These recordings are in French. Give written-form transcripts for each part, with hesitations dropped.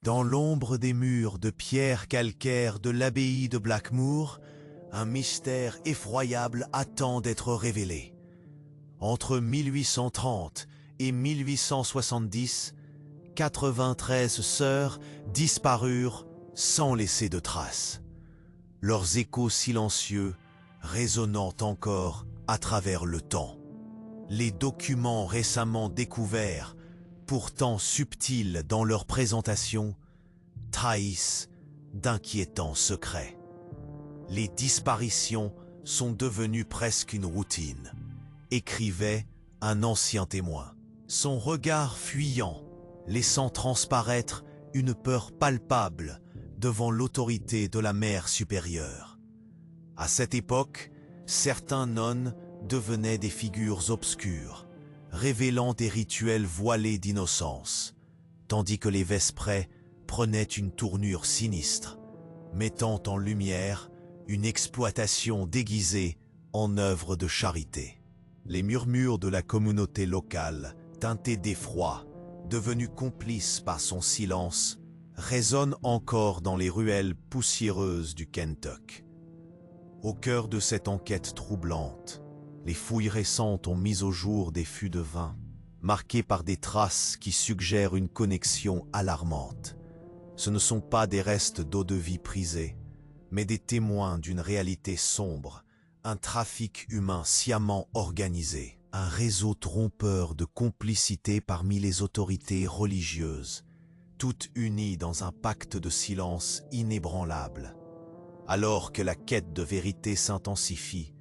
Dans l'ombre des murs de pierre calcaire de l'abbaye de Blackmoor, un mystère effroyable attend d'être révélé. Entre 1830 et 1870, 93 sœurs disparurent sans laisser de traces. Leurs échos silencieux résonnant encore à travers le temps. Les documents récemment découverts, pourtant subtils dans leur présentation, trahissent d'inquiétants secrets. Les disparitions sont devenues presque une routine, écrivait un ancien témoin. Son regard fuyant, laissant transparaître une peur palpable devant l'autorité de la mère supérieure. À cette époque, certains nonnes devenaient des figures obscures, révélant des rituels voilés d'innocence, tandis que les vesprées prenaient une tournure sinistre, mettant en lumière une exploitation déguisée en œuvre de charité. Les murmures de la communauté locale, teintés d'effroi, devenus complices par son silence, résonnent encore dans les ruelles poussiéreuses du Kentucky. Au cœur de cette enquête troublante, les fouilles récentes ont mis au jour des fûts de vin, marqués par des traces qui suggèrent une connexion alarmante. Ce ne sont pas des restes d'eau-de-vie prisés, mais des témoins d'une réalité sombre, un trafic humain sciemment organisé, un réseau trompeur de complicité parmi les autorités religieuses, toutes unies dans un pacte de silence inébranlable. Alors que la quête de vérité s'intensifie,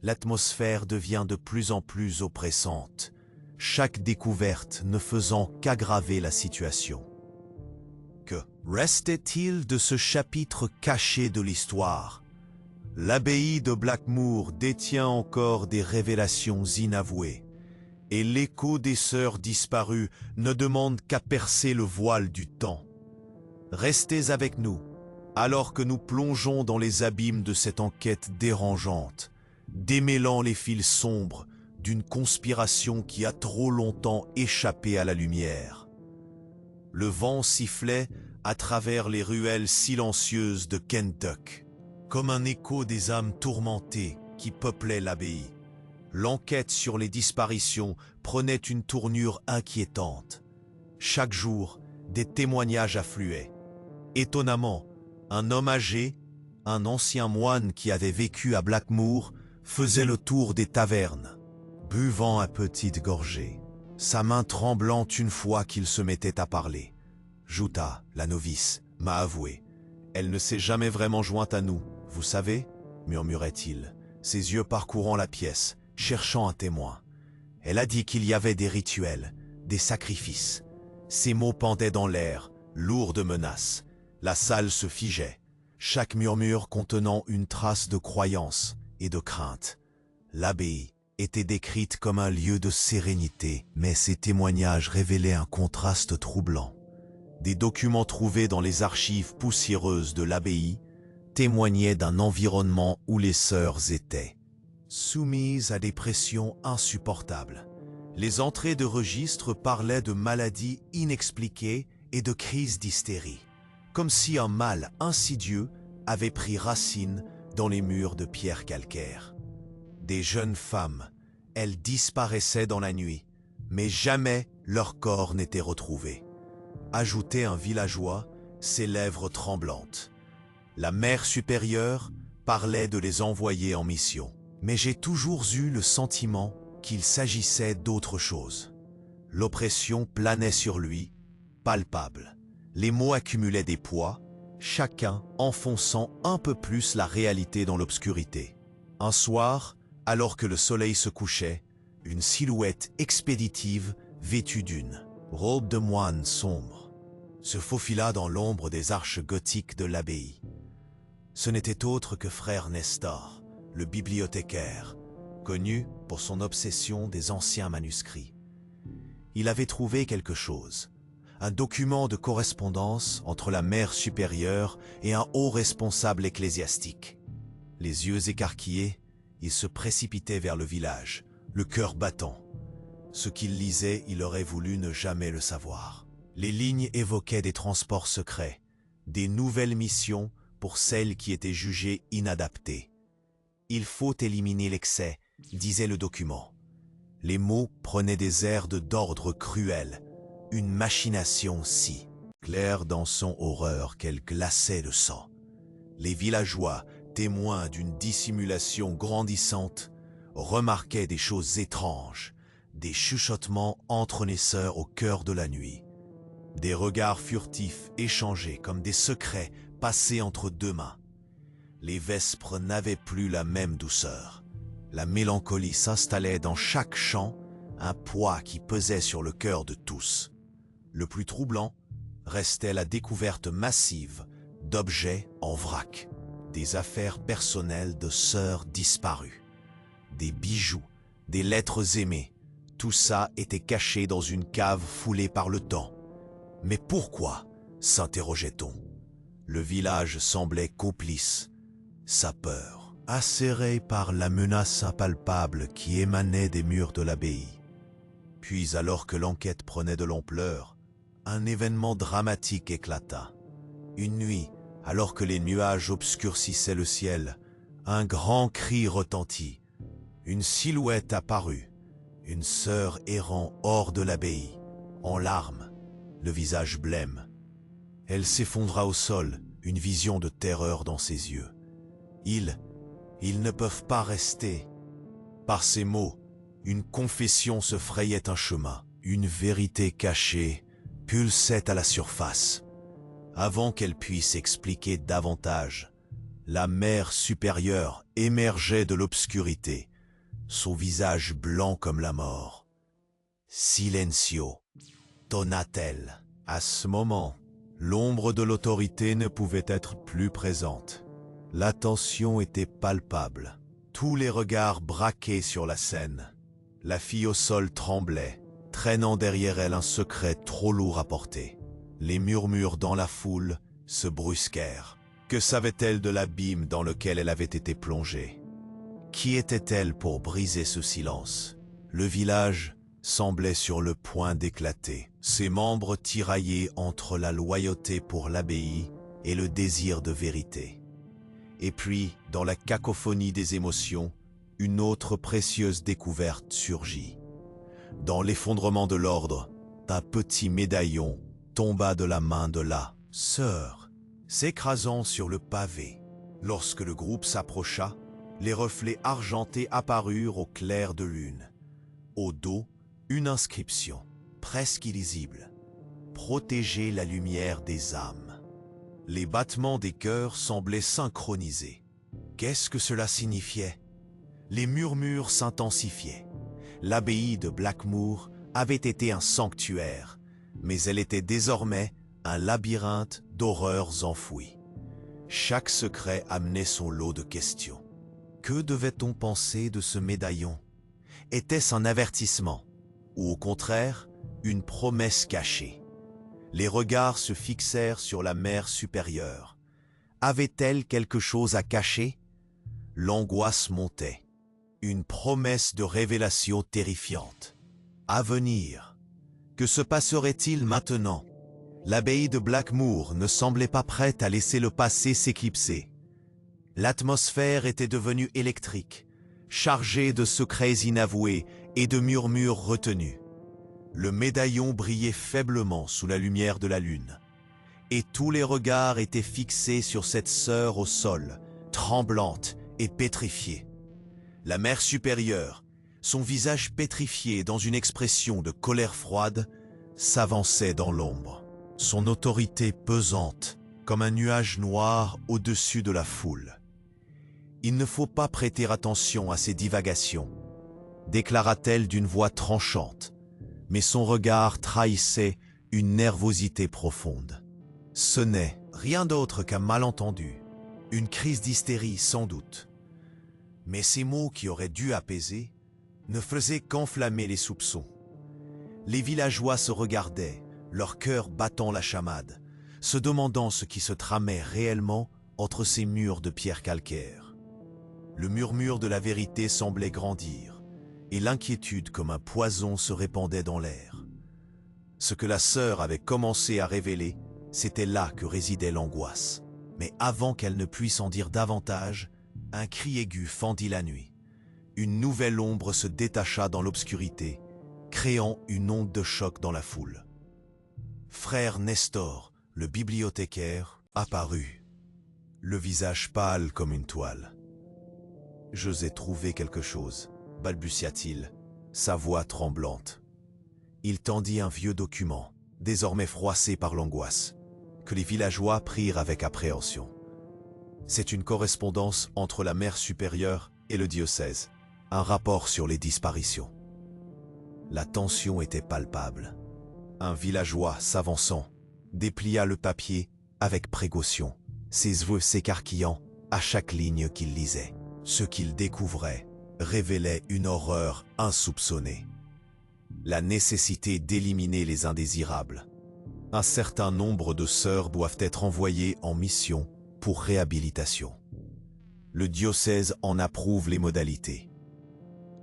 l'atmosphère devient de plus en plus oppressante, chaque découverte ne faisant qu'aggraver la situation. Que restait-il de ce chapitre caché de l'histoire? L'abbaye de Blackmoor détient encore des révélations inavouées, et l'écho des sœurs disparues ne demande qu'à percer le voile du temps. Restez avec nous, alors que nous plongeons dans les abîmes de cette enquête dérangeante, démêlant les fils sombres d'une conspiration qui a trop longtemps échappé à la lumière. Le vent sifflait à travers les ruelles silencieuses de Kentucky, comme un écho des âmes tourmentées qui peuplaient l'abbaye. L'enquête sur les disparitions prenait une tournure inquiétante. Chaque jour, des témoignages affluaient. Étonnamment, un homme âgé, un ancien moine qui avait vécu à Blackmoor, faisait le tour des tavernes, buvant à petites gorgées, sa main tremblante une fois qu'il se mettait à parler. Juta, la novice, m'a avoué. Elle ne s'est jamais vraiment jointe à nous, vous savez, murmurait-il, ses yeux parcourant la pièce, cherchant un témoin. Elle a dit qu'il y avait des rituels, des sacrifices. Ses mots pendaient dans l'air, lourds de menaces. La salle se figeait, chaque murmure contenant une trace de croyance et de crainte. L'abbaye était décrite comme un lieu de sérénité, mais ses témoignages révélaient un contraste troublant. Des documents trouvés dans les archives poussiéreuses de l'abbaye témoignaient d'un environnement où les sœurs étaient soumises à des pressions insupportables. Les entrées de registre parlaient de maladies inexpliquées et de crises d'hystérie, comme si un mal insidieux avait pris racine dans les murs de pierre calcaire. Des jeunes femmes, elles disparaissaient dans la nuit, mais jamais leur corps n'était retrouvé. Ajoutait un villageois, ses lèvres tremblantes. La mère supérieure parlait de les envoyer en mission. Mais j'ai toujours eu le sentiment qu'il s'agissait d'autre chose. L'oppression planait sur lui, palpable. Les mots accumulaient des poids, chacun enfonçant un peu plus la réalité dans l'obscurité. Un soir, alors que le soleil se couchait, une silhouette expéditive vêtue d'une robe de moine sombre se faufila dans l'ombre des arches gothiques de l'abbaye. Ce n'était autre que frère Nestor, le bibliothécaire, connu pour son obsession des anciens manuscrits. Il avait trouvé quelque chose, un document de correspondance entre la mère supérieure et un haut responsable ecclésiastique. Les yeux écarquillés, il se précipitait vers le village, le cœur battant. Ce qu'il lisait, il aurait voulu ne jamais le savoir. Les lignes évoquaient des transports secrets, des nouvelles missions pour celles qui étaient jugées inadaptées. « Il faut éliminer l'excès », disait le document. Les mots prenaient des airs d'ordre cruel, une machination si claire dans son horreur qu'elle glaçait le sang. Les villageois, témoins d'une dissimulation grandissante, remarquaient des choses étranges, des chuchotements entrenaisseurs au cœur de la nuit, des regards furtifs échangés comme des secrets passés entre deux mains. Les vespres n'avaient plus la même douceur. La mélancolie s'installait dans chaque chant, un poids qui pesait sur le cœur de tous. Le plus troublant restait la découverte massive d'objets en vrac, des affaires personnelles de sœurs disparues, des bijoux, des lettres aimées. Tout ça était caché dans une cave foulée par le temps. Mais pourquoi, s'interrogeait-on? Le village semblait complice, sa peur acérée par la menace impalpable qui émanait des murs de l'abbaye. Puis, alors que l'enquête prenait de l'ampleur, un événement dramatique éclata. Une nuit, alors que les nuages obscurcissaient le ciel, un grand cri retentit. Une silhouette apparut, une sœur errant hors de l'abbaye, en larmes, le visage blême. Elle s'effondra au sol, une vision de terreur dans ses yeux. Ils ne peuvent pas rester. Par ces mots, une confession se frayait un chemin. Une vérité cachée pulsait à la surface. Avant qu'elle puisse expliquer davantage, la mère supérieure émergeait de l'obscurité, son visage blanc comme la mort. « Silencio », tonna-t-elle. À ce moment, l'ombre de l'autorité ne pouvait être plus présente. La tension était palpable. Tous les regards braqués sur la scène. La fille au sol tremblait, traînant derrière elle un secret trop lourd à porter. Les murmures dans la foule se brusquèrent. Que savait-elle de l'abîme dans lequel elle avait été plongée? Qui était-elle pour briser ce silence? Le village semblait sur le point d'éclater, ses membres tiraillés entre la loyauté pour l'abbaye et le désir de vérité. Et puis, dans la cacophonie des émotions, une autre précieuse découverte surgit. Dans l'effondrement de l'ordre, un petit médaillon tomba de la main de la sœur, s'écrasant sur le pavé. Lorsque le groupe s'approcha, les reflets argentés apparurent au clair de lune. Au dos, une inscription, presque illisible. « Protéger la lumière des âmes ». Les battements des cœurs semblaient synchronisés. Qu'est-ce que cela signifiait? Les murmures s'intensifiaient. L'abbaye de Blackmoor avait été un sanctuaire, mais elle était désormais un labyrinthe d'horreurs enfouies. Chaque secret amenait son lot de questions. Que devait-on penser de ce médaillon? Était-ce un avertissement, ou au contraire, une promesse cachée? Les regards se fixèrent sur la mère supérieure. Avait-elle quelque chose à cacher? L'angoisse montait. Une promesse de révélation terrifiante. À venir. Que se passerait-il maintenant? L'abbaye de Blackmoor ne semblait pas prête à laisser le passé s'éclipser. L'atmosphère était devenue électrique, chargée de secrets inavoués et de murmures retenus. Le médaillon brillait faiblement sous la lumière de la lune, et tous les regards étaient fixés sur cette sœur au sol, tremblante et pétrifiée. La mère supérieure, son visage pétrifié dans une expression de colère froide, s'avançait dans l'ombre, son autorité pesante comme un nuage noir au-dessus de la foule. « Il ne faut pas prêter attention à ces divagations », déclara-t-elle d'une voix tranchante, mais son regard trahissait une nervosité profonde. Ce n'est rien d'autre qu'un malentendu, une crise d'hystérie sans doute. Mais ces mots qui auraient dû apaiser ne faisaient qu'enflammer les soupçons. Les villageois se regardaient, leur cœur battant la chamade, se demandant ce qui se tramait réellement entre ces murs de pierre calcaire. Le murmure de la vérité semblait grandir, et l'inquiétude comme un poison se répandait dans l'air. Ce que la sœur avait commencé à révéler, c'était là que résidait l'angoisse. Mais avant qu'elle ne puisse en dire davantage, un cri aigu fendit la nuit. Une nouvelle ombre se détacha dans l'obscurité, créant une onde de choc dans la foule. Frère Nestor, le bibliothécaire, apparut, le visage pâle comme une toile. « J'osais trouver quelque chose », balbutia-t-il, sa voix tremblante. Il tendit un vieux document, désormais froissé par l'angoisse, que les villageois prirent avec appréhension. C'est une correspondance entre la mère supérieure et le diocèse, un rapport sur les disparitions. La tension était palpable. Un villageois s'avançant déplia le papier avec précaution, ses yeux s'écarquillant à chaque ligne qu'il lisait. Ce qu'il découvrait révélait une horreur insoupçonnée. La nécessité d'éliminer les indésirables. Un certain nombre de sœurs doivent être envoyées en mission pour réhabilitation. Le diocèse en approuve les modalités.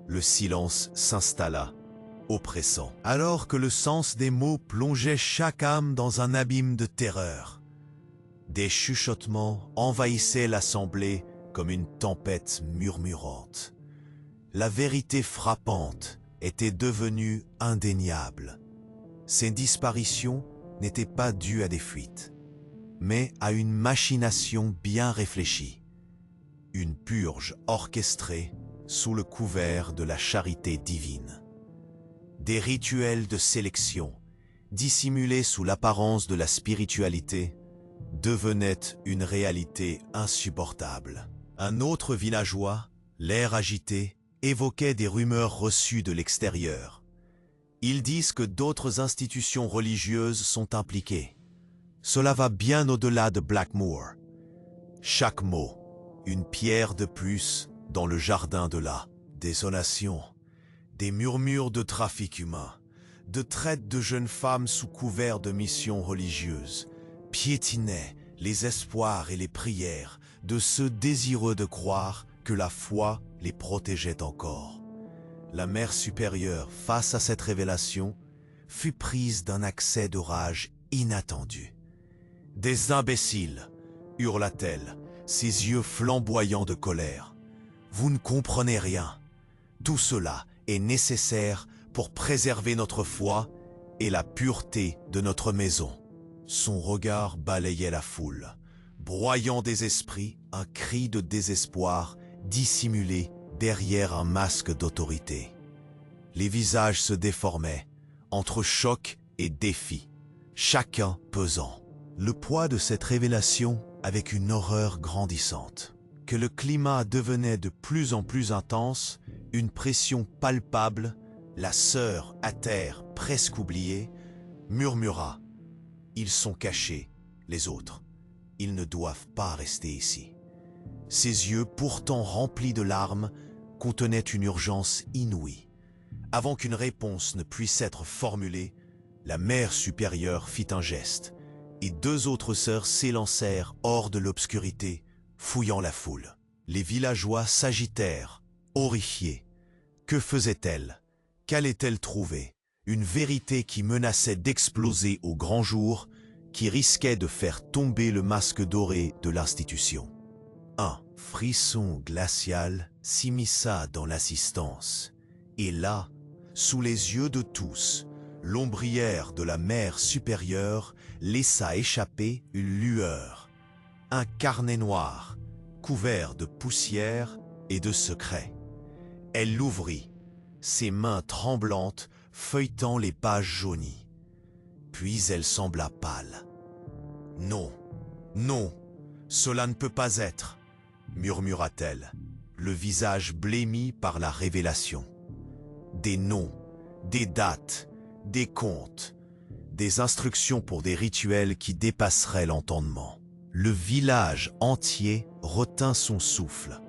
Le silence s'installa, oppressant, alors que le sens des mots plongeait chaque âme dans un abîme de terreur. Des chuchotements envahissaient l'assemblée comme une tempête murmurante. La vérité frappante était devenue indéniable. Ces disparitions n'étaient pas dues à des fuites, mais à une machination bien réfléchie. Une purge orchestrée sous le couvert de la charité divine. Des rituels de sélection, dissimulés sous l'apparence de la spiritualité, devenaient une réalité insupportable. Un autre villageois, l'air agité, évoquait des rumeurs reçues de l'extérieur. Ils disent que d'autres institutions religieuses sont impliquées. Cela va bien au-delà de Blackmoor. Chaque mot, une pierre de plus dans le jardin de la désolation. Des murmures de trafic humain, de traite de jeunes femmes sous couvert de missions religieuses, piétinaient les espoirs et les prières de ceux désireux de croire que la foi les protégeait encore. La mère supérieure, face à cette révélation, fut prise d'un accès de rage inattendu. « Des imbéciles !» hurla-t-elle, ses yeux flamboyants de colère. « Vous ne comprenez rien. Tout cela est nécessaire pour préserver notre foi et la pureté de notre maison. » Son regard balayait la foule, broyant des esprits un cri de désespoir dissimulé derrière un masque d'autorité. Les visages se déformaient, entre choc et défi, chacun pesant. Le poids de cette révélation avec une horreur grandissante. Que le climat devenait de plus en plus intense, une pression palpable, la sœur, à terre, presque oubliée, murmura « Ils sont cachés, les autres. Ils ne doivent pas rester ici. » Ses yeux, pourtant remplis de larmes, contenaient une urgence inouïe. Avant qu'une réponse ne puisse être formulée, la mère supérieure fit un geste, et deux autres sœurs s'élancèrent hors de l'obscurité, fouillant la foule. Les villageois s'agitèrent, horrifiés. Que faisait-elle? Qu'allait-elle trouver? Une vérité qui menaçait d'exploser au grand jour, qui risquait de faire tomber le masque doré de l'institution. Un frisson glacial s'immisça dans l'assistance, et là, sous les yeux de tous, l'ombrière de la mère supérieure laissa échapper une lueur, un carnet noir, couvert de poussière et de secrets. Elle l'ouvrit, ses mains tremblantes feuilletant les pages jaunies. Puis elle sembla pâle. « Non, non, cela ne peut pas être !» murmura-t-elle, le visage blêmi par la révélation. Des noms, des dates, des comptes, des instructions pour des rituels qui dépasseraient l'entendement. Le village entier retint son souffle,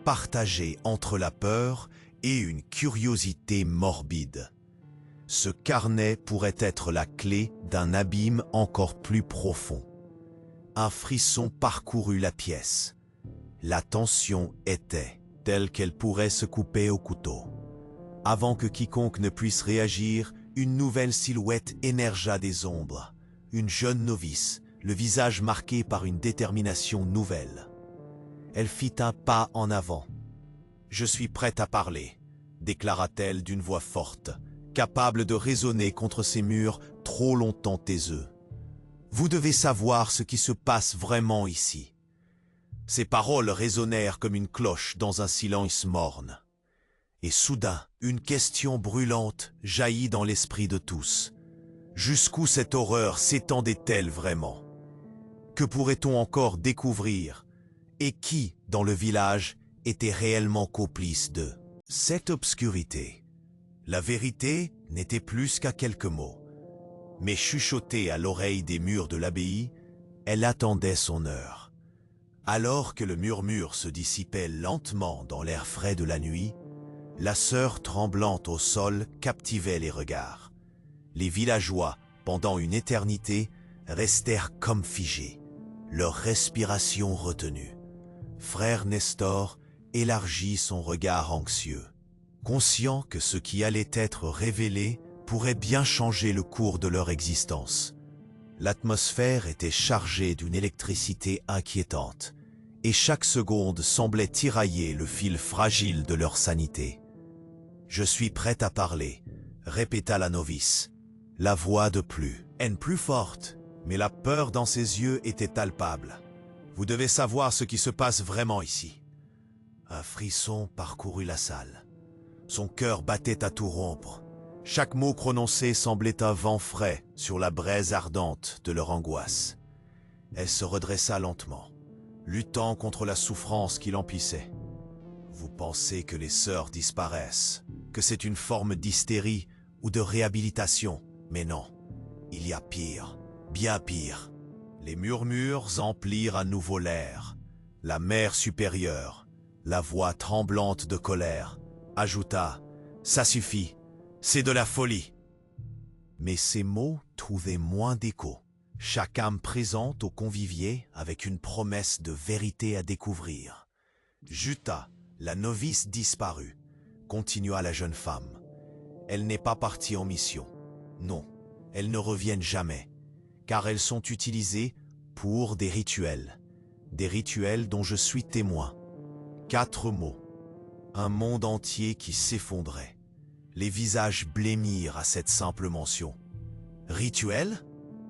partagé entre la peur et une curiosité morbide. Ce carnet pourrait être la clé d'un abîme encore plus profond. Un frisson parcourut la pièce. La tension était telle qu'elle pourrait se couper au couteau. Avant que quiconque ne puisse réagir, une nouvelle silhouette émergea des ombres. Une jeune novice, le visage marqué par une détermination nouvelle. Elle fit un pas en avant. « Je suis prête à parler », déclara-t-elle d'une voix forte, capable de résonner contre ces murs trop longtemps taiseux. « Vous devez savoir ce qui se passe vraiment ici. » Ces paroles résonnèrent comme une cloche dans un silence morne. Et soudain, une question brûlante jaillit dans l'esprit de tous. Jusqu'où cette horreur s'étendait-elle vraiment? Que pourrait-on encore découvrir? Et qui, dans le village, était réellement complice de cette obscurité? La vérité n'était plus qu'à quelques mots. Mais chuchotée à l'oreille des murs de l'abbaye, elle attendait son heure. Alors que le murmure se dissipait lentement dans l'air frais de la nuit, la sœur tremblante au sol captivait les regards. Les villageois, pendant une éternité, restèrent comme figés, leur respiration retenue. Frère Nestor élargit son regard anxieux, conscient que ce qui allait être révélé pourrait bien changer le cours de leur existence. L'atmosphère était chargée d'une électricité inquiétante, et chaque seconde semblait tirailler le fil fragile de leur sanité. « Je suis prête à parler », répéta la novice. La voix de plus forte, mais la peur dans ses yeux était palpable. « Vous devez savoir ce qui se passe vraiment ici. » Un frisson parcourut la salle. Son cœur battait à tout rompre. Chaque mot prononcé semblait un vent frais sur la braise ardente de leur angoisse. Elle se redressa lentement, luttant contre la souffrance qui l'emplissait. « Vous pensez que les sœurs disparaissent, que c'est une forme d'hystérie ou de réhabilitation, mais non, il y a pire, bien pire. » Les murmures emplirent à nouveau l'air. La mère supérieure, la voix tremblante de colère, ajouta « Ça suffit, c'est de la folie !» Mais ces mots trouvaient moins d'écho. Chaque âme présente au convivier avec une promesse de vérité à découvrir. « Juta, la novice disparue, » continua la jeune femme. « Elle n'est pas partie en mission. Non, elles ne reviennent jamais, car elles sont utilisées pour des rituels dont je suis témoin. » 4 mots. Un monde entier qui s'effondrait. Les visages blêmirent à cette simple mention. « Rituel ?»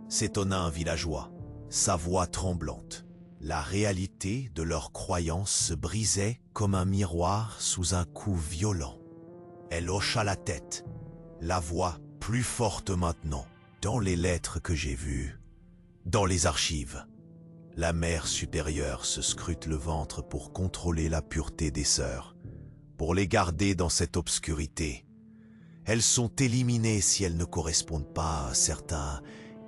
s'étonna un villageois, sa voix tremblante. La réalité de leurs croyances se brisait comme un miroir sous un coup violent. Elle hocha la tête, la voix plus forte maintenant. « Dans les lettres que j'ai vues, dans les archives. » La mère supérieure se scrute le ventre pour contrôler la pureté des sœurs, pour les garder dans cette obscurité. Elles sont éliminées si elles ne correspondent pas à un certain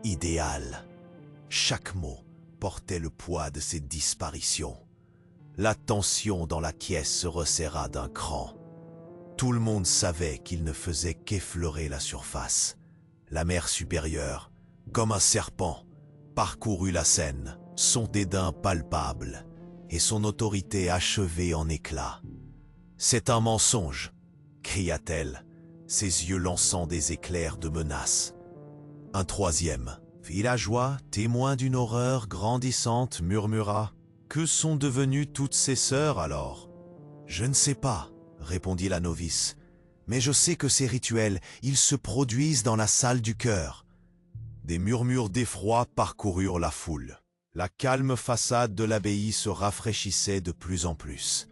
idéal. Chaque mot portait le poids de ces disparitions. La tension dans la pièce se resserra d'un cran. Tout le monde savait qu'il ne faisait qu'effleurer la surface. La mère supérieure, comme un serpent, parcourut la scène, son dédain palpable et son autorité achevée en éclats. « C'est un mensonge !» cria-t-elle, ses yeux lançant des éclairs de menace. Un troisième, villageois, témoin d'une horreur grandissante, murmura « Que sont devenues toutes ces sœurs alors ?»« Je ne sais pas, » répondit la novice, « mais je sais que ces rituels, ils se produisent dans la salle du cœur. » Des murmures d'effroi parcoururent la foule. La calme façade de l'abbaye se rafraîchissait de plus en plus.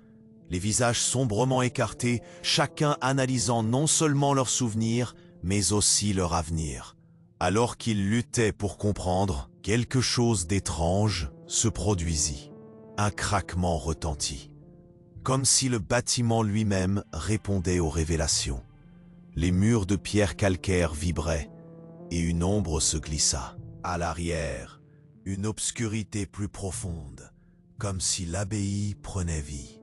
Les visages sombrement écartés, chacun analysant non seulement leurs souvenirs, mais aussi leur avenir. Alors qu'ils luttaient pour comprendre, quelque chose d'étrange se produisit. Un craquement retentit, comme si le bâtiment lui-même répondait aux révélations. Les murs de pierre calcaire vibraient, et une ombre se glissa. À l'arrière, une obscurité plus profonde, comme si l'abbaye prenait vie.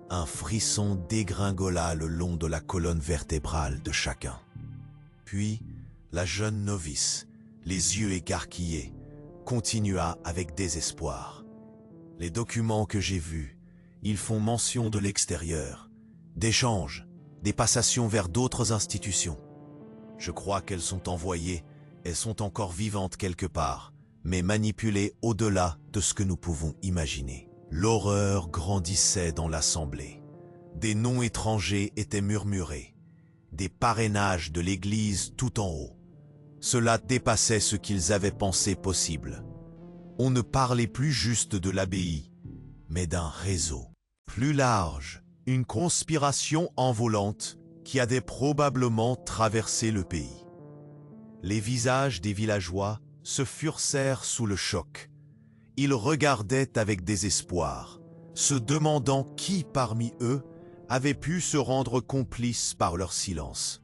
Un frisson dégringola le long de la colonne vertébrale de chacun. Puis, la jeune novice, les yeux écarquillés, continua avec désespoir. « Les documents que j'ai vus, ils font mention de l'extérieur, d'échanges, des passations vers d'autres institutions. Je crois qu'elles sont envoyées, elles sont encore vivantes quelque part, mais manipulées au-delà de ce que nous pouvons imaginer. L'horreur grandissait dans l'assemblée. Des noms étrangers étaient murmurés, des parrainages de l'Église tout en haut. Cela dépassait ce qu'ils avaient pensé possible. On ne parlait plus juste de l'abbaye, mais d'un réseau plus large, une conspiration envolante qui avait probablement traversé le pays. Les visages des villageois se furcèrent sous le choc. Ils regardaient avec désespoir, se demandant qui parmi eux avait pu se rendre complice par leur silence.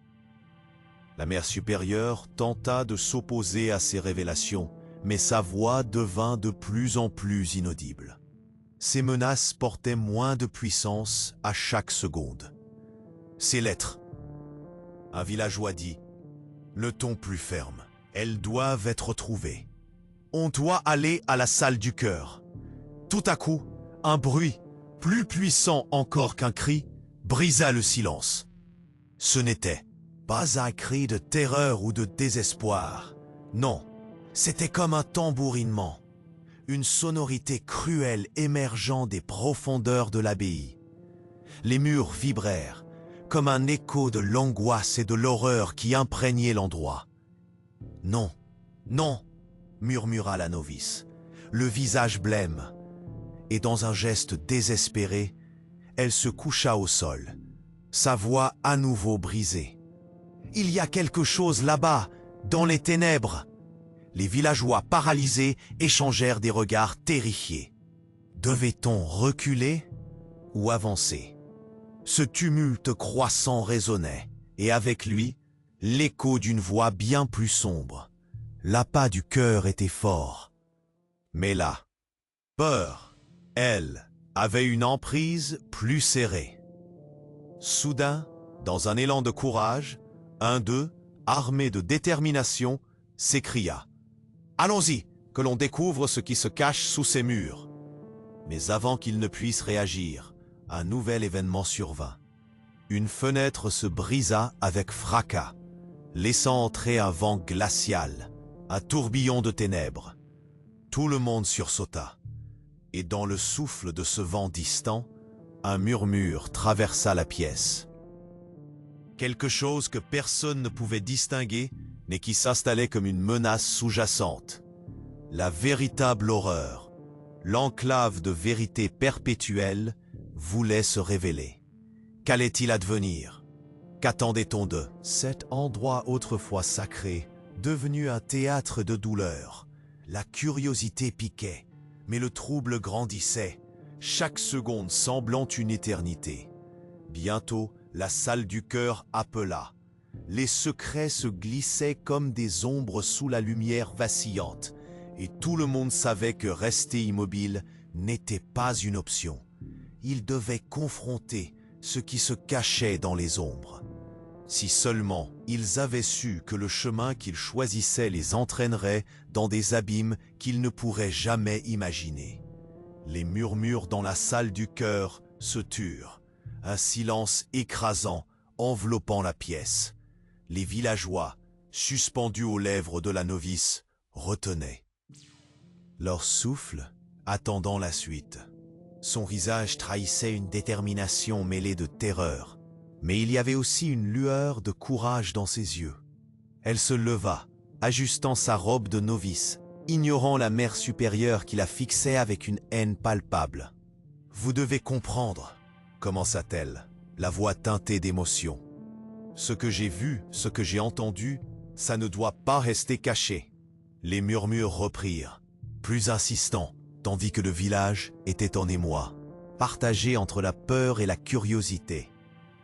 La mère supérieure tenta de s'opposer à ces révélations, mais sa voix devint de plus en plus inaudible. Ces menaces portaient moins de puissance à chaque seconde. Ces lettres, un villageois dit, le ton plus ferme, elles doivent être trouvées. On doit aller à la salle du cœur. Tout à coup, un bruit, plus puissant encore qu'un cri, brisa le silence. Ce n'était pas un cri de terreur ou de désespoir. Non, c'était comme un tambourinement, une sonorité cruelle émergeant des profondeurs de l'abbaye. Les murs vibrèrent, comme un écho de l'angoisse et de l'horreur qui imprégnaient l'endroit. « Non, non !» murmura la novice, le visage blême, et dans un geste désespéré, elle se coucha au sol, sa voix à nouveau brisée. « Il y a quelque chose là-bas, dans les ténèbres !» Les villageois paralysés échangèrent des regards terrifiés. Devait-on reculer ou avancer? Ce tumulte croissant résonnait, et avec lui, l'écho d'une voix bien plus sombre. L'appât du cœur était fort. Mais la peur, elle, avait une emprise plus serrée. Soudain, dans un élan de courage, un d'eux, armé de détermination, s'écria « Allons-y, que l'on découvre ce qui se cache sous ces murs !» Mais avant qu'il ne puisse réagir, un nouvel événement survint. Une fenêtre se brisa avec fracas, laissant entrer un vent glacial, un tourbillon de ténèbres. Tout le monde sursauta, et dans le souffle de ce vent distant, un murmure traversa la pièce. Quelque chose que personne ne pouvait distinguer, mais qui s'installait comme une menace sous-jacente. La véritable horreur, l'enclave de vérité perpétuelle, voulait se révéler. Qu'allait-il advenir? Qu'attendait-on d'eux? Cet endroit autrefois sacré, devenu un théâtre de douleur. La curiosité piquait, mais le trouble grandissait, chaque seconde semblant une éternité. Bientôt, la salle du cœur appela. Les secrets se glissaient comme des ombres sous la lumière vacillante, et tout le monde savait que rester immobile n'était pas une option. Ils devaient confronter ce qui se cachait dans les ombres. Si seulement ils avaient su que le chemin qu'ils choisissaient les entraînerait dans des abîmes qu'ils ne pourraient jamais imaginer. Les murmures dans la salle du cœur se turent, un silence écrasant enveloppant la pièce. Les villageois, suspendus aux lèvres de la novice, retenaient leur souffle, attendant la suite. Son visage trahissait une détermination mêlée de terreur, mais il y avait aussi une lueur de courage dans ses yeux. Elle se leva, ajustant sa robe de novice, ignorant la mère supérieure qui la fixait avec une haine palpable. « Vous devez comprendre », commença-t-elle, la voix teintée d'émotion. « Ce que j'ai vu, ce que j'ai entendu, ça ne doit pas rester caché. » Les murmures reprirent, plus insistants, tandis que le village était en émoi, partagé entre la peur et la curiosité.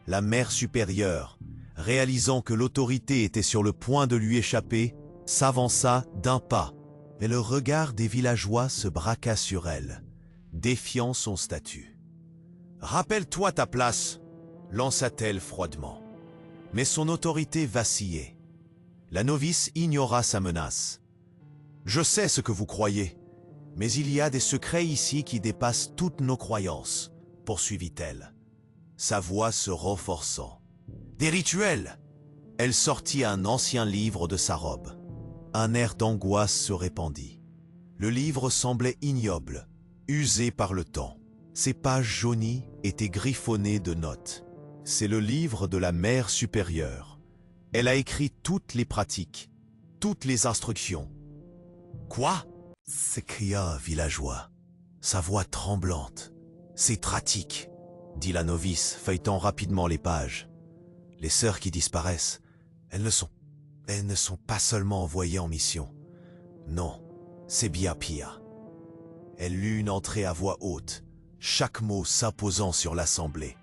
La mère supérieure, réalisant que l'autorité était sur le point de lui échapper, s'avança d'un pas, mais le regard des villageois se braqua sur elle, défiant son statut. « Rappelle-toi ta place !» lança-t-elle froidement. Mais son autorité vacillait. La novice ignora sa menace. « Je sais ce que vous croyez, mais il y a des secrets ici qui dépassent toutes nos croyances, » poursuivit-elle, sa voix se renforçant. « Des rituels, Elle sortit un ancien livre de sa robe. Un air d'angoisse se répandit. Le livre semblait ignoble, usé par le temps. Ses pages jaunies étaient griffonnées de notes. C'est le livre de la mère supérieure. Elle a écrit toutes les pratiques, toutes les instructions. « Quoi ?» s'écria un villageois, sa voix tremblante. « C'est pratique », dit la novice, feuilletant rapidement les pages. « Les sœurs qui disparaissent, elles ne sont pas seulement envoyées en mission. Non, c'est bien pire. » Elle lut une entrée à voix haute, chaque mot s'imposant sur l'assemblée.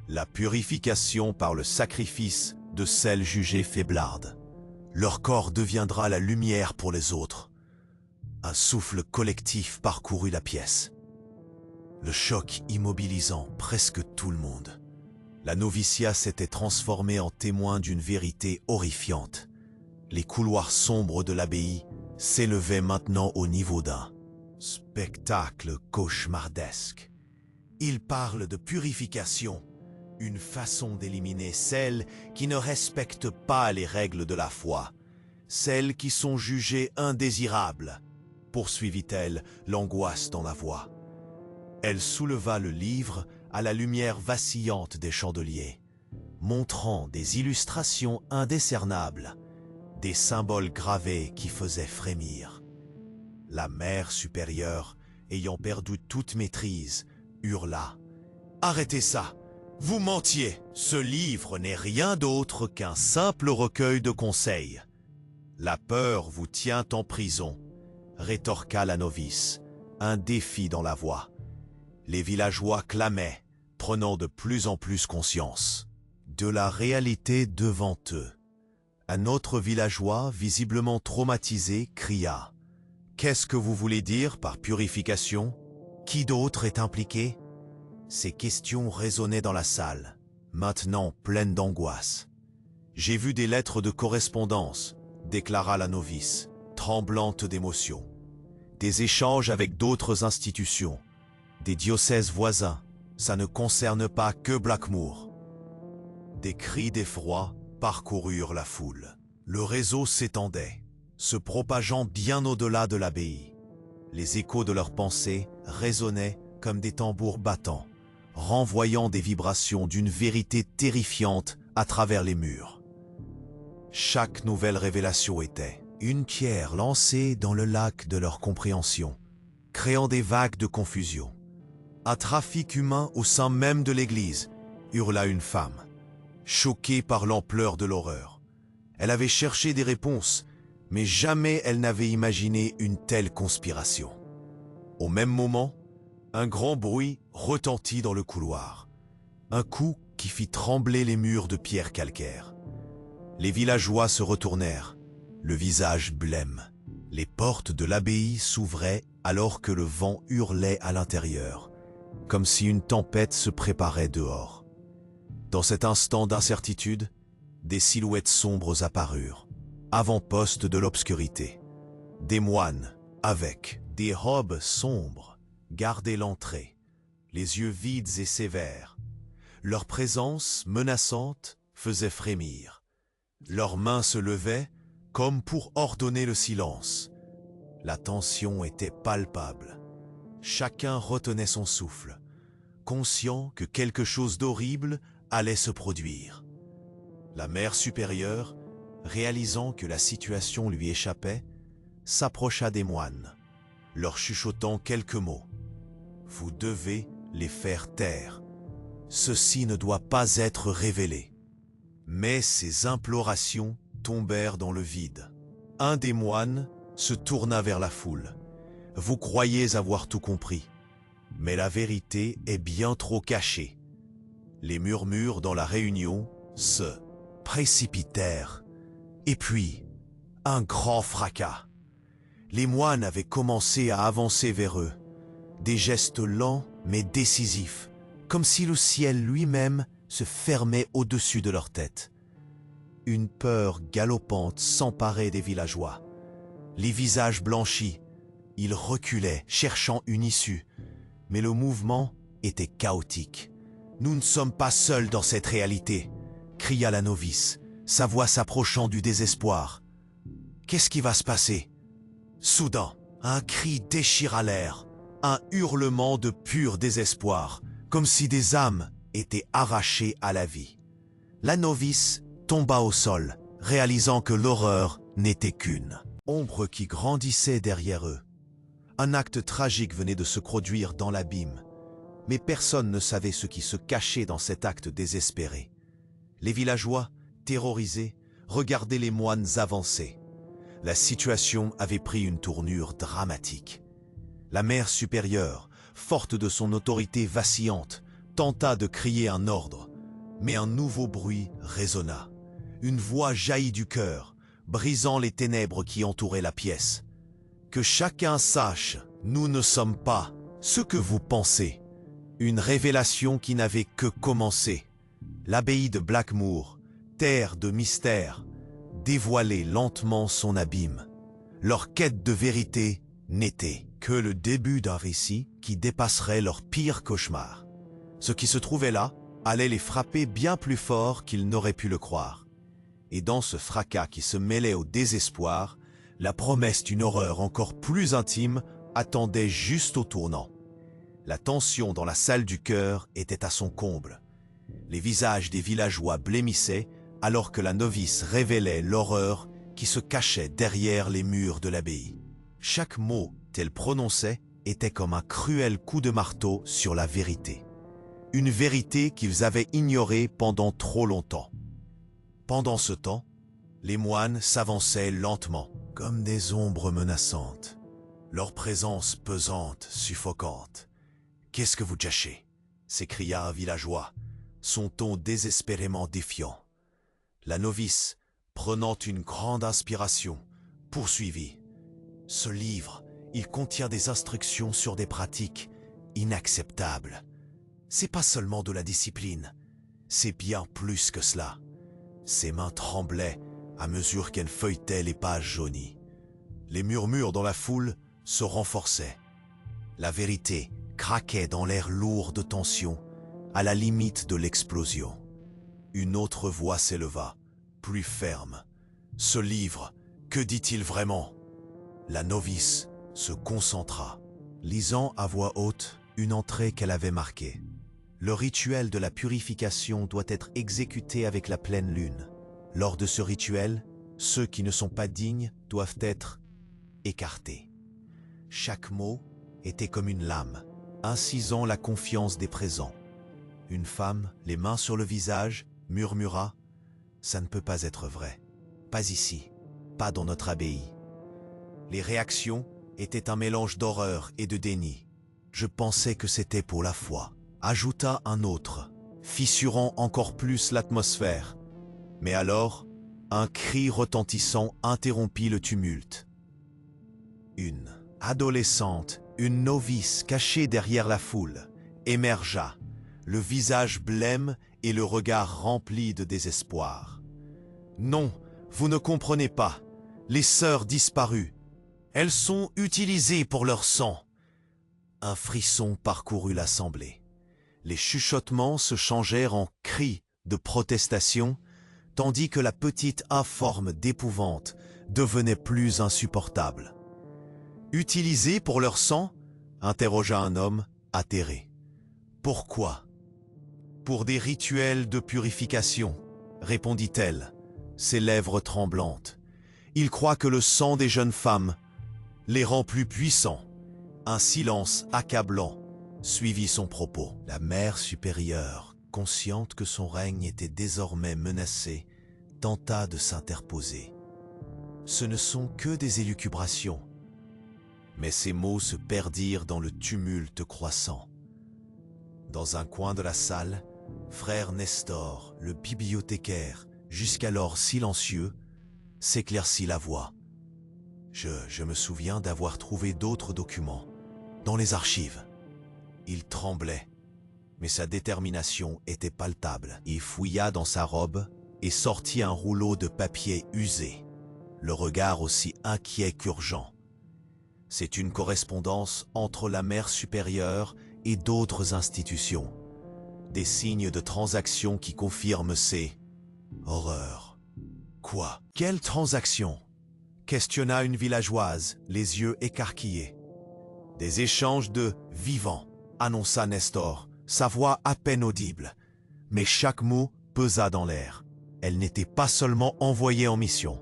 La purification par le sacrifice de celles jugées faiblardes. Leur corps deviendra la lumière pour les autres. Un souffle collectif parcourut la pièce. Le choc immobilisant presque tout le monde. La noviciat s'était transformée en témoin d'une vérité horrifiante. Les couloirs sombres de l'abbaye s'élevaient maintenant au niveau d'un spectacle cauchemardesque. Il parle de purification, une façon d'éliminer celles qui ne respectent pas les règles de la foi, celles qui sont jugées indésirables, poursuivit-elle, l'angoisse dans la voix. Elle souleva le livre à la lumière vacillante des chandeliers, montrant des illustrations indécernables, des symboles gravés qui faisaient frémir. La mère supérieure, ayant perdu toute maîtrise, hurla « Arrêtez ça! Vous mentiez! Ce livre n'est rien d'autre qu'un simple recueil de conseils. La peur vous tient en prison, » rétorqua la novice, un défi dans la voix. Les villageois clamaient, prenant de plus en plus conscience de la réalité devant eux. Un autre villageois, visiblement traumatisé, cria « Qu'est-ce que vous voulez dire par purification? Qui d'autre est impliqué ?» Ces questions résonnaient dans la salle, maintenant pleines d'angoisse. « J'ai vu des lettres de correspondance, » déclara la novice, tremblante d'émotion. « Des échanges avec d'autres institutions, des diocèses voisins, ça ne concerne pas que Blackmoor. » Des cris d'effroi parcoururent la foule. Le réseau s'étendait, se propageant bien au-delà de l'abbaye. Les échos de leurs pensées résonnaient comme des tambours battants, renvoyant des vibrations d'une vérité terrifiante à travers les murs. Chaque nouvelle révélation était une pierre lancée dans le lac de leur compréhension, créant des vagues de confusion. « Un trafic humain au sein même de l'Église !» hurla une femme, choquée par l'ampleur de l'horreur. Elle avait cherché des réponses, mais jamais elle n'avait imaginé une telle conspiration. Au même moment, un grand bruit retentit dans le couloir. Un coup qui fit trembler les murs de pierre calcaire. Les villageois se retournèrent, le visage blême. Les portes de l'abbaye s'ouvraient alors que le vent hurlait à l'intérieur, comme si une tempête se préparait dehors. Dans cet instant d'incertitude, des silhouettes sombres apparurent, avant-postes de l'obscurité. Des moines, avec des robes sombres, gardaient l'entrée, les yeux vides et sévères. Leur présence menaçante faisait frémir. Leurs mains se levaient comme pour ordonner le silence. La tension était palpable. Chacun retenait son souffle, conscient que quelque chose d'horrible allait se produire. La mère supérieure, réalisant que la situation lui échappait, s'approcha des moines, leur chuchotant quelques mots. « Vous devez les faire taire. Ceci ne doit pas être révélé. » Mais ces implorations tombèrent dans le vide. Un des moines se tourna vers la foule. « Vous croyez avoir tout compris, mais la vérité est bien trop cachée. » Les murmures dans la réunion se précipitèrent. Et puis, un grand fracas. Les moines avaient commencé à avancer vers eux, des gestes lents mais décisifs, comme si le ciel lui-même se fermait au-dessus de leur tête. Une peur galopante s'emparait des villageois. Les visages blanchis, ils reculaient, cherchant une issue, mais le mouvement était chaotique. « Nous ne sommes pas seuls dans cette réalité !» cria la novice, sa voix s'approchant du désespoir. Qu'est-ce qui va se passer? Soudain, un cri déchira l'air, un hurlement de pur désespoir, comme si des âmes étaient arrachées à la vie. La novice tomba au sol, réalisant que l'horreur n'était qu'une ombre qui grandissait derrière eux. Un acte tragique venait de se produire dans l'abîme, mais personne ne savait ce qui se cachait dans cet acte désespéré. Les villageois, terrorisés, regardaient les moines avancer. La situation avait pris une tournure dramatique. La mère supérieure, forte de son autorité vacillante, tenta de crier un ordre, mais un nouveau bruit résonna. Une voix jaillit du cœur, brisant les ténèbres qui entouraient la pièce. Que chacun sache, nous ne sommes pas ce que vous pensez. Une révélation qui n'avait que commencé. L'abbaye de Blackmoor, terre de mystère, dévoilait lentement son abîme. Leur quête de vérité n'était que le début d'un récit qui dépasserait leur pire cauchemar. Ce qui se trouvait là allait les frapper bien plus fort qu'ils n'auraient pu le croire. Et dans ce fracas qui se mêlait au désespoir, la promesse d'une horreur encore plus intime attendait juste au tournant. La tension dans la salle du chœur était à son comble. Les visages des villageois blêmissaient alors que la novice révélait l'horreur qui se cachait derrière les murs de l'abbaye. Chaque mot qu'elle prononçait était comme un cruel coup de marteau sur la vérité. Une vérité qu'ils avaient ignorée pendant trop longtemps. Pendant ce temps, les moines s'avançaient lentement, comme des ombres menaçantes. Leur présence pesante, suffocante. « Qu'est-ce que vous cachez » s'écria un villageois, son ton désespérément défiant. La novice, prenant une grande inspiration, poursuivit. « Ce livre, il contient des instructions sur des pratiques inacceptables. C'est pas seulement de la discipline, c'est bien plus que cela. » Ses mains tremblaient à mesure qu'elle feuilletait les pages jaunies. Les murmures dans la foule se renforçaient. La vérité craquait dans l'air lourd de tension, à la limite de l'explosion. Une autre voix s'éleva, plus ferme. « Ce livre, que dit-il vraiment ?» La novice se concentra, lisant à voix haute une entrée qu'elle avait marquée. Le rituel de la purification doit être exécuté avec la pleine lune. Lors de ce rituel, ceux qui ne sont pas dignes doivent être écartés. Chaque mot était comme une lame, incisant la confiance des présents. Une femme, les mains sur le visage, murmura « Ça ne peut pas être vrai. Pas ici, pas dans notre abbaye. » Les réactions étaient un mélange d'horreur et de déni. « Je pensais que c'était pour la foi. » Ajouta un autre, fissurant encore plus l'atmosphère. Mais alors, un cri retentissant interrompit le tumulte. Une adolescente, une novice cachée derrière la foule, émergea, le visage blême et le regard rempli de désespoir. « Non, vous ne comprenez pas. Les sœurs disparues. Elles sont utilisées pour leur sang. » Un frisson parcourut l'assemblée. Les chuchotements se changèrent en cris de protestation, tandis que la petite informe d'épouvante devenait plus insupportable. « Utilisés pour leur sang ?» interrogea un homme, atterré. « Pourquoi ?»« Pour des rituels de purification, » répondit-elle, ses lèvres tremblantes. « Ils croient que le sang des jeunes femmes les rend plus puissants. » Un silence accablant suivit son propos. La mère supérieure, consciente que son règne était désormais menacé, tenta de s'interposer. Ce ne sont que des élucubrations. Mais ces mots se perdirent dans le tumulte croissant. Dans un coin de la salle, frère Nestor, le bibliothécaire, jusqu'alors silencieux, s'éclaircit la voix. Je me souviens d'avoir trouvé d'autres documents, dans les archives. Il tremblait, mais sa détermination était palpable. Il fouilla dans sa robe et sortit un rouleau de papier usé, le regard aussi inquiet qu'urgent. C'est une correspondance entre la mère supérieure et d'autres institutions. Des signes de transaction qui confirment ces horreurs. Quoi? Quelle transaction? Questionna une villageoise, les yeux écarquillés. Des échanges de vivants, annonça Nestor, sa voix à peine audible. Mais chaque mot pesa dans l'air. Elle n'était pas seulement envoyée en mission.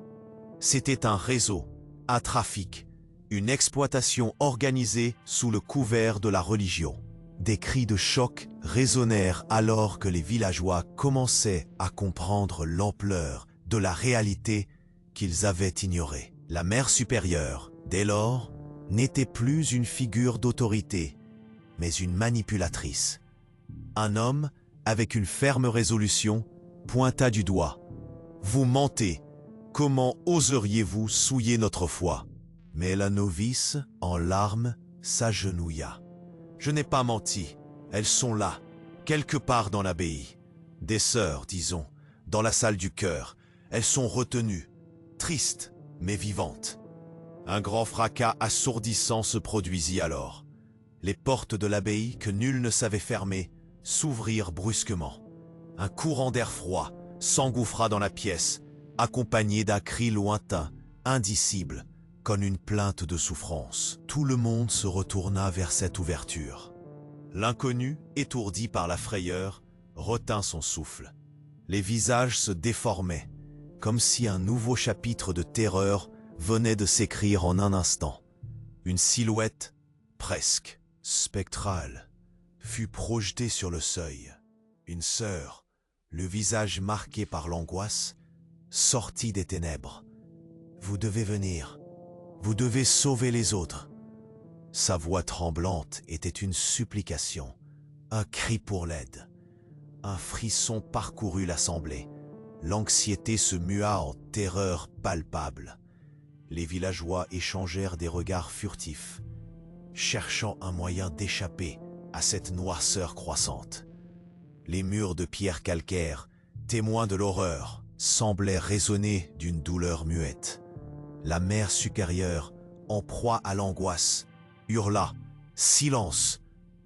C'était un réseau, un trafic, une exploitation organisée sous le couvert de la religion. Des cris de choc résonnèrent alors que les villageois commençaient à comprendre l'ampleur de la réalité qu'ils avaient ignorée. La mère supérieure, dès lors, n'était plus une figure d'autorité, mais une manipulatrice. Un homme, avec une ferme résolution, pointa du doigt. « Vous mentez. Comment oseriez-vous souiller notre foi ?» Mais la novice, en larmes, s'agenouilla. « Je n'ai pas menti. Elles sont là, quelque part dans l'abbaye. Des sœurs, disons, dans la salle du cœur. Elles sont retenues, tristes, mais vivantes. » Un grand fracas assourdissant se produisit alors. Les portes de l'abbaye que nul ne savait fermer s'ouvrirent brusquement. Un courant d'air froid s'engouffra dans la pièce, accompagné d'un cri lointain, indicible, comme une plainte de souffrance. Tout le monde se retourna vers cette ouverture. L'inconnu, étourdi par la frayeur, retint son souffle. Les visages se déformaient, comme si un nouveau chapitre de terreur venait de s'écrire en un instant. Une silhouette, presque spectrale, fut projetée sur le seuil. Une sœur, le visage marqué par l'angoisse, sortit des ténèbres. « Vous devez venir. Vous devez sauver les autres. » Sa voix tremblante était une supplication, un cri pour l'aide. Un frisson parcourut l'assemblée. L'anxiété se mua en terreur palpable. Les villageois échangèrent des regards furtifs, cherchant un moyen d'échapper à cette noirceur croissante. Les murs de pierre calcaire, témoins de l'horreur, semblaient résonner d'une douleur muette. La mère supérieure, en proie à l'angoisse, hurla « Silence!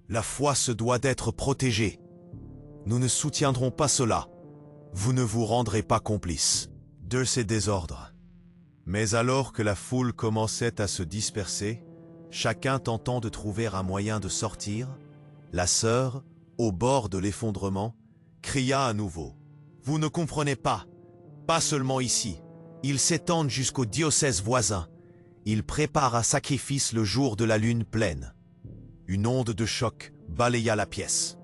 La foi se doit d'être protégée. Nous ne soutiendrons pas cela. Vous ne vous rendrez pas complices de ces désordres. » Mais alors que la foule commençait à se disperser, chacun tentant de trouver un moyen de sortir, la sœur, au bord de l'effondrement, cria à nouveau. « Vous ne comprenez pas. Pas seulement ici. Ils s'étendent jusqu'au diocèse voisin. Ils préparent un sacrifice le jour de la lune pleine. » Une onde de choc balaya la pièce.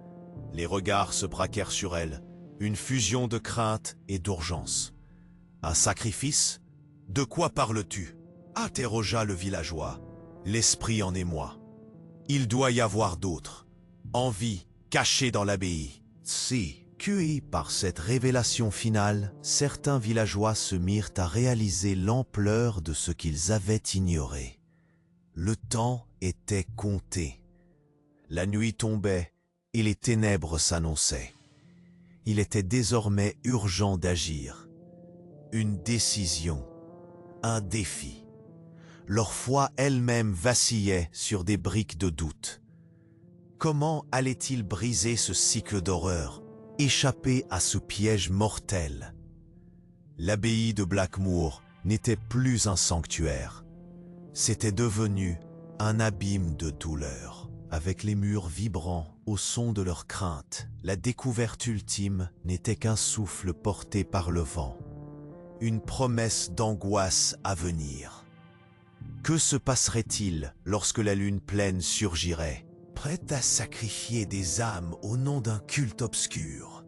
Les regards se braquèrent sur elle, une fusion de crainte et d'urgence. « Un sacrifice ? De quoi parles-tu » interrogea le villageois, l'esprit en émoi. « Il doit y avoir d'autres, en vie, cachés dans l'abbaye. » Si, cueillis par cette révélation finale, certains villageois se mirent à réaliser l'ampleur de ce qu'ils avaient ignoré. Le temps était compté. La nuit tombait et les ténèbres s'annonçaient. Il était désormais urgent d'agir. Une décision, un défi. Leur foi elle-même vacillait sur des briques de doute. Comment allaient-ils briser ce cycle d'horreur, échapper à ce piège mortel? L'abbaye de Blackmoor n'était plus un sanctuaire. C'était devenu un abîme de douleur. Avec les murs vibrants au son de leurs craintes, la découverte ultime n'était qu'un souffle porté par le vent. Une promesse d'angoisse à venir. Que se passerait-il lorsque la lune pleine surgirait, prête à sacrifier des âmes au nom d'un culte obscur?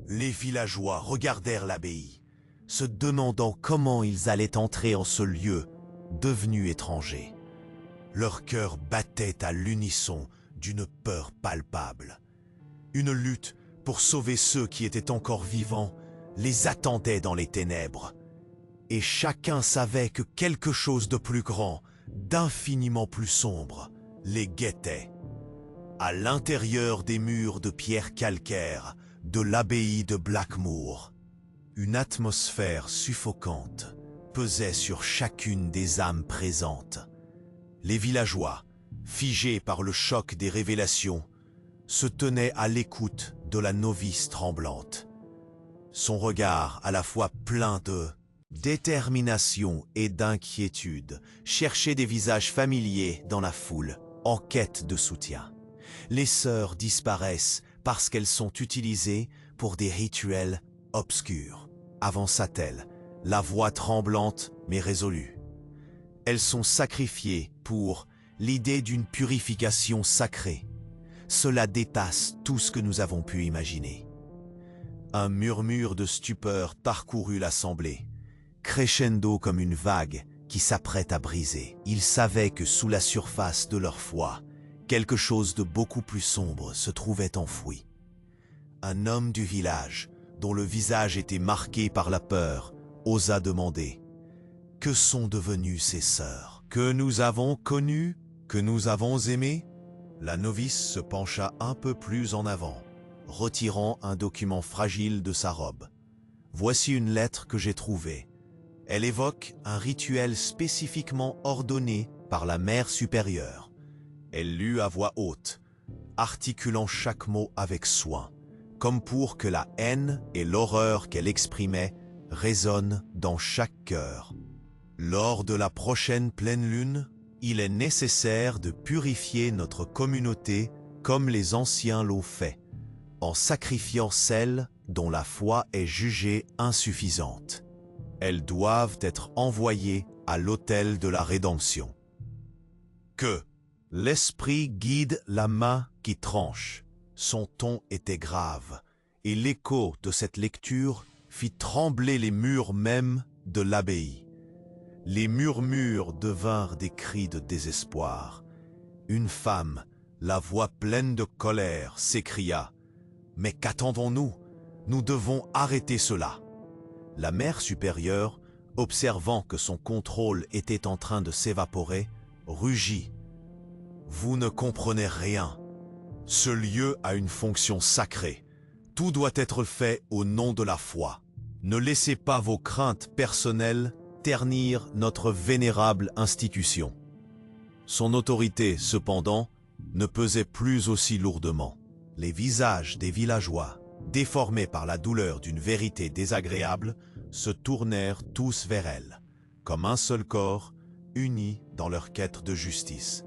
Les villageois regardèrent l'abbaye, se demandant comment ils allaient entrer en ce lieu devenu étranger. Leur cœur battait à l'unisson d'une peur palpable. Une lutte pour sauver ceux qui étaient encore vivants les attendait dans les ténèbres. Et chacun savait que quelque chose de plus grand, d'infiniment plus sombre, les guettait. À l'intérieur des murs de pierre calcaire de l'abbaye de Blackmoor, une atmosphère suffocante pesait sur chacune des âmes présentes. Les villageois, figés par le choc des révélations, se tenaient à l'écoute de la novice tremblante. Son regard à la fois plein de Détermination et d'inquiétude cherchaient des visages familiers dans la foule, en quête de soutien. Les sœurs disparaissent parce qu'elles sont utilisées pour des rituels obscurs, avança-t-elle, la voix tremblante mais résolue. Elles sont sacrifiées pour l'idée d'une purification sacrée. Cela dépasse tout ce que nous avons pu imaginer. Un murmure de stupeur parcourut l'assemblée, crescendo comme une vague qui s'apprête à briser. Ils savaient que sous la surface de leur foi, quelque chose de beaucoup plus sombre se trouvait enfoui. Un homme du village, dont le visage était marqué par la peur, osa demander « Que sont devenues ces sœurs que nous avons connues, que nous avons aimées ?» La novice se pencha un peu plus en avant, retirant un document fragile de sa robe. « Voici une lettre que j'ai trouvée. Elle évoque un rituel spécifiquement ordonné par la mère supérieure. » Elle lut à voix haute, articulant chaque mot avec soin, comme pour que la haine et l'horreur qu'elle exprimait résonnent dans chaque cœur. Lors de la prochaine pleine lune, il est nécessaire de purifier notre communauté comme les anciens l'ont fait, en sacrifiant celles dont la foi est jugée insuffisante. Elles doivent être envoyées à l'autel de la rédemption. Que l'esprit guide la main qui tranche. Son ton était grave, et l'écho de cette lecture fit trembler les murs mêmes de l'abbaye. Les murmures devinrent des cris de désespoir. Une femme, la voix pleine de colère, s'écria « Mais qu'attendons-nous? Nous devons arrêter cela !» La mère supérieure, observant que son contrôle était en train de s'évaporer, rugit. « Vous ne comprenez rien. Ce lieu a une fonction sacrée. Tout doit être fait au nom de la foi. Ne laissez pas vos craintes personnelles ternir notre vénérable institution. » Son autorité, cependant, ne pesait plus aussi lourdement. Les visages des villageois, déformés par la douleur d'une vérité désagréable, se tournèrent tous vers elle, comme un seul corps, unis dans leur quête de justice.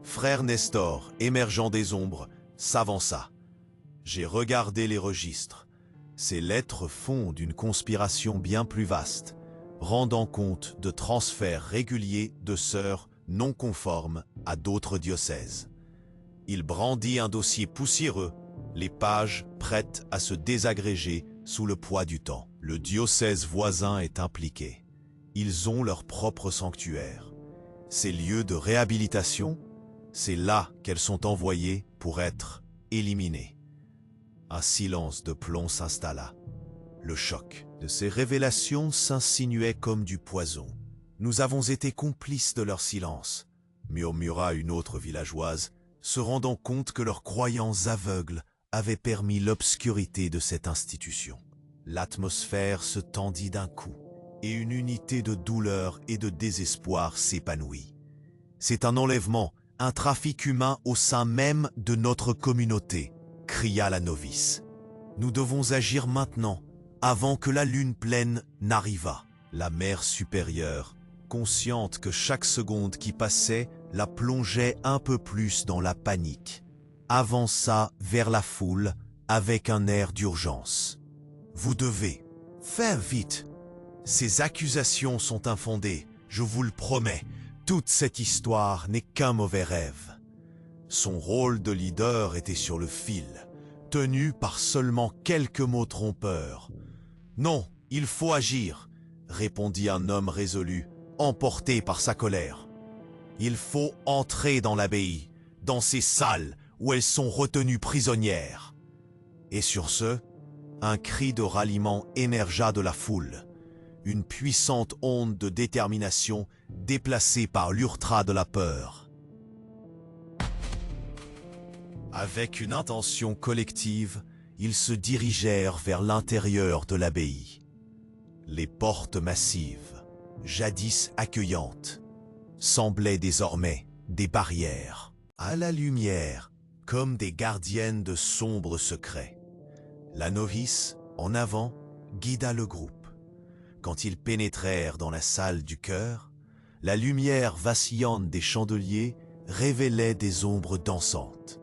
Frère Nestor, émergeant des ombres, s'avança. « J'ai regardé les registres. Ces lettres font d'une conspiration bien plus vaste, rendant compte de transferts réguliers de sœurs non conformes à d'autres diocèses. » Il brandit un dossier poussiéreux, les pages prêtes à se désagréger sous le poids du temps. Le diocèse voisin est impliqué. Ils ont leur propre sanctuaire. Ces lieux de réhabilitation, c'est là qu'elles sont envoyées pour être éliminées. Un silence de plomb s'installa. Le choc de ces révélations s'insinuait comme du poison. « Nous avons été complices de leur silence », murmura une autre villageoise, se rendant compte que leurs croyances aveugles avaient permis l'obscurité de cette institution. L'atmosphère se tendit d'un coup, et une unité de douleur et de désespoir s'épanouit. « C'est un enlèvement, un trafic humain au sein même de notre communauté », cria la novice. « Nous devons agir maintenant, avant que la lune pleine n'arrivât. » La mère supérieure, consciente que chaque seconde qui passait la plongeait un peu plus dans la panique, avança vers la foule avec un air d'urgence. « Vous devez faire vite. Ces accusations sont infondées, je vous le promets. Toute cette histoire n'est qu'un mauvais rêve. » Son rôle de leader était sur le fil, tenu par seulement quelques mots trompeurs. « Non, il faut agir », répondit un homme résolu, emporté par sa colère. « Il faut entrer dans l'abbaye, dans ces salles où elles sont retenues prisonnières. » Et sur ce, un cri de ralliement émergea de la foule, une puissante onde de détermination déplacée par l'urtra de la peur. Avec une intention collective, ils se dirigèrent vers l'intérieur de l'abbaye. Les portes massives, jadis accueillantes, semblaient désormais des barrières, à la lumière, comme des gardiennes de sombres secrets. La novice, en avant, guida le groupe. Quand ils pénétrèrent dans la salle du cœur, la lumière vacillante des chandeliers révélait des ombres dansantes,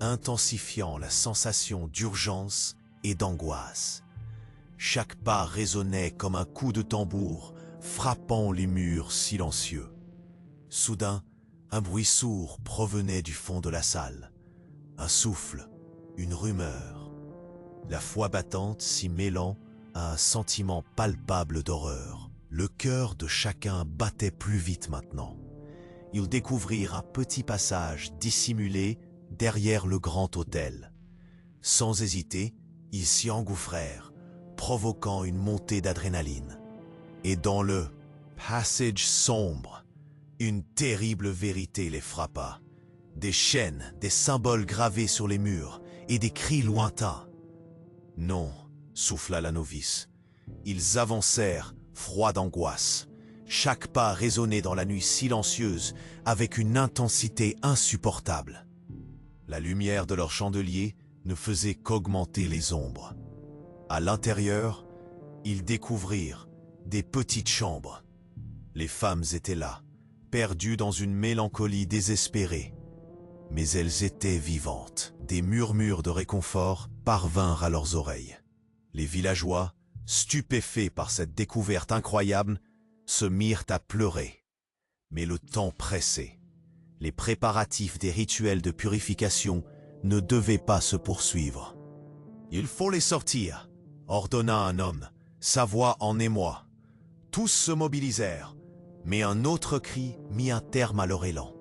intensifiant la sensation d'urgence et d'angoisse. Chaque pas résonnait comme un coup de tambour, frappant les murs silencieux. Soudain, un bruit sourd provenait du fond de la salle. Un souffle, une rumeur. La foi battante s'y mêlant à un sentiment palpable d'horreur. Le cœur de chacun battait plus vite maintenant. Ils découvrirent un petit passage dissimulé derrière le grand autel. Sans hésiter, ils s'y engouffrèrent, provoquant une montée d'adrénaline. Et dans le passage sombre, une terrible vérité les frappa. Des chaînes, des symboles gravés sur les murs et des cris lointains. « Non », souffla la novice. Ils avancèrent, froids d'angoisse. Chaque pas résonnait dans la nuit silencieuse avec une intensité insupportable. La lumière de leur chandelier ne faisait qu'augmenter les ombres. À l'intérieur, ils découvrirent des petites chambres. Les femmes étaient là, perdues dans une mélancolie désespérée. Mais elles étaient vivantes. Des murmures de réconfort parvinrent à leurs oreilles. Les villageois, stupéfaits par cette découverte incroyable, se mirent à pleurer. Mais le temps pressait. Les préparatifs des rituels de purification ne devaient pas se poursuivre. « Il faut les sortir », ordonna un homme, sa voix en émoi. Tous se mobilisèrent, mais un autre cri mit un terme à leur élan.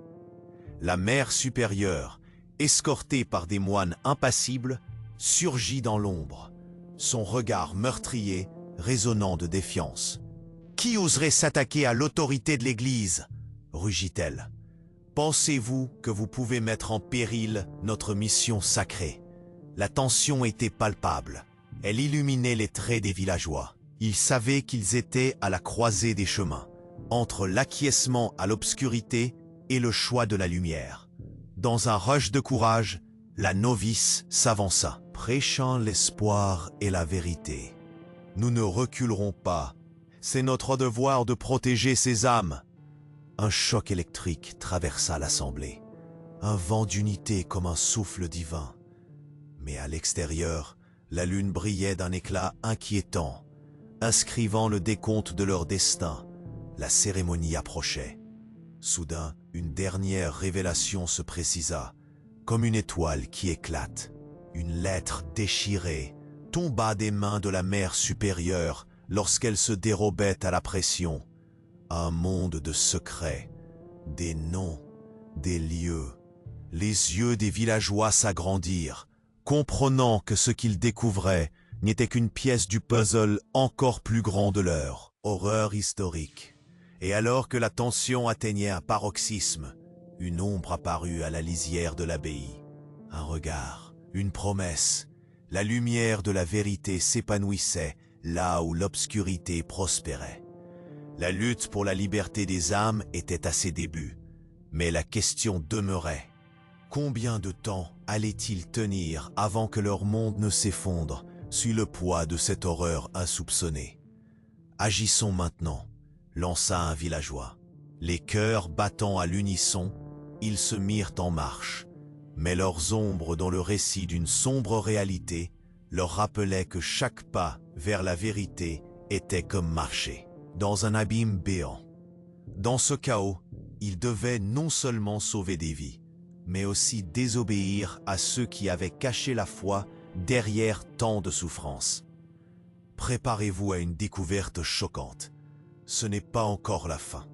La mère supérieure, escortée par des moines impassibles, surgit dans l'ombre, son regard meurtrier résonnant de défiance. « Qui oserait s'attaquer à l'autorité de l'Église ?» rugit-elle. « Pensez-vous que vous pouvez mettre en péril notre mission sacrée ?» La tension était palpable. Elle illuminait les traits des villageois. Ils savaient qu'ils étaient à la croisée des chemins, entre l'acquiescement à l'obscurité et le choix de la lumière. Dans un rush de courage, la novice s'avança, prêchant l'espoir et la vérité. « Nous ne reculerons pas. C'est notre devoir de protéger ces âmes. » Un choc électrique traversa l'assemblée, un vent d'unité comme un souffle divin. Mais à l'extérieur, la lune brillait d'un éclat inquiétant, inscrivant le décompte de leur destin. La cérémonie approchait. Soudain, une dernière révélation se précisa, comme une étoile qui éclate. Une lettre déchirée tomba des mains de la mère supérieure lorsqu'elle se dérobait à la pression. Un monde de secrets, des noms, des lieux. Les yeux des villageois s'agrandirent, comprenant que ce qu'ils découvraient n'était qu'une pièce du puzzle encore plus grand de leur horreur historique. Et alors que la tension atteignait un paroxysme, une ombre apparut à la lisière de l'abbaye. Un regard, une promesse, la lumière de la vérité s'épanouissait là où l'obscurité prospérait. La lutte pour la liberté des âmes était à ses débuts, mais la question demeurait. Combien de temps allait-il tenir avant que leur monde ne s'effondre sous le poids de cette horreur insoupçonnée? Agissons maintenant, lança un villageois. Les cœurs battant à l'unisson, ils se mirent en marche, mais leurs ombres dans le récit d'une sombre réalité leur rappelaient que chaque pas vers la vérité était comme marcher dans un abîme béant. Dans ce chaos, ils devaient non seulement sauver des vies, mais aussi désobéir à ceux qui avaient caché la foi derrière tant de souffrances. Préparez-vous à une découverte choquante. Ce n'est pas encore la fin.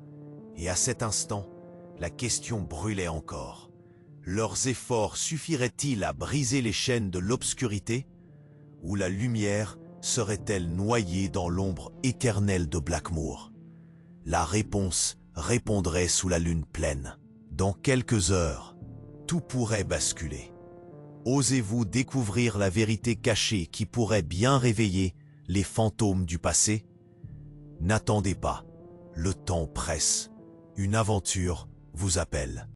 Et à cet instant, la question brûlait encore. Leurs efforts suffiraient-ils à briser les chaînes de l'obscurité? Ou la lumière serait-elle noyée dans l'ombre éternelle de Blackmoor? La réponse répondrait sous la lune pleine. Dans quelques heures, tout pourrait basculer. Osez-vous découvrir la vérité cachée qui pourrait bien réveiller les fantômes du passé? N'attendez pas, le temps presse. Une aventure vous appelle.